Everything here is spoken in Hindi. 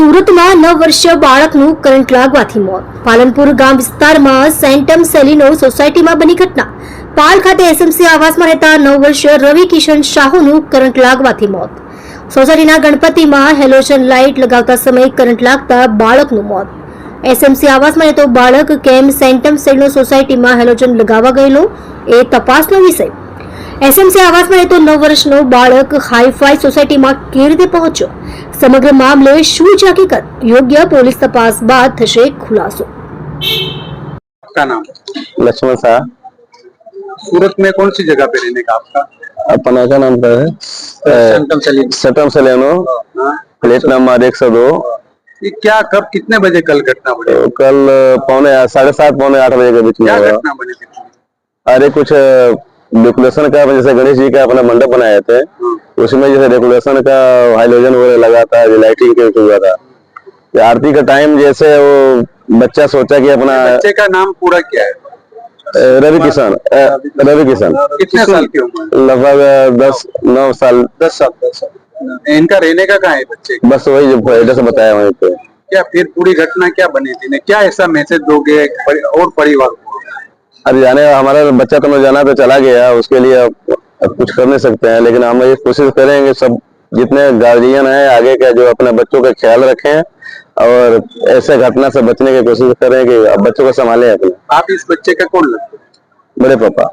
સુરતમાં 9 વર્ષીય બાળકનું કરંટ લાગવાથી મોત. પાલનપુર ગામ વિસ્તારમાં સેન્ટમ સેલિનો સોસાયટીમાં બની ઘટના. પાલ ખાતે એસએમસી આવાસમાં રહેતા 9 વર્ષીય રવિ કિશન શાહુનું કરંટ લાગવાથી મોત. સોસાયટીના ગણપતિમાં હેલોજન લાઇટ લગાવતા સમયે કરંટ લાગતા બાળકનું મોત. એસએમસી આવાસમાં રહેતો બાળક કેમ સેન્ટમ સેલિનો સોસાયટીમાં હેલોજન લગાવવા ગયેલો એ તપાસનો વિષય. એસએમસી આવાસમાં રહેતો 9 વર્ષનો બાળક હાઈફાઈ સોસાયટીમાં કેવી રીતે પહોંચ્યો? સમગ્ર મામલે શું છે હકીકત? योग्य पुलिस तपास बाद થશે खुलासो। आपका नाम? लक्ष्मण शाह। सूरत में कौन सी जगह पे रहने का आपका? अपना का नाम क्या है? सटम सलेनो, प्लेट नंबर 102। ये क्या कब कितने बजे कल घटना बनी? तो कल 7:30 पौने 8 बजे के बीच में क्या हुआ। घटना बनी थी? अरे कुछ डेकोरेशन का, जैसे गणेश जी का अपना मंडप बनाए थे, उसमें जैसे डेकोरेशन का हाइलोजन वगैरह लगा था, लाइटिंग के हुआ था। आरती का टाइम जैसे वो बच्चा सोचा कि अपना, बच्चे का नाम पूरा क्या है? रवि किशन। कितने साल की उम्र? लगभग 9 साल। 10 साल। इनका रहने का कहाँ है बच्चे? बस वही जो एड्रेस बताया वहीं पे। क्या फिर पूरी घटना क्या बनी थी? क्या ऐसा मैसेज दोगे और परिवार को? अब जाने, हमारा बच्चा तो मैं जाना तो चला गया, उसके लिए अब कुछ कर नहीं सकते हैं, लेकिन हम ये कोशिश करेंगे सब जितने गार्जियन हैं आगे के, जो अपने बच्चों का ख्याल रखें और ऐसे घटना से बचने की कोशिश करें कि बच्चों को संभालें अपने। आप इस बच्चे का कौन लगता है? बड़े पापा।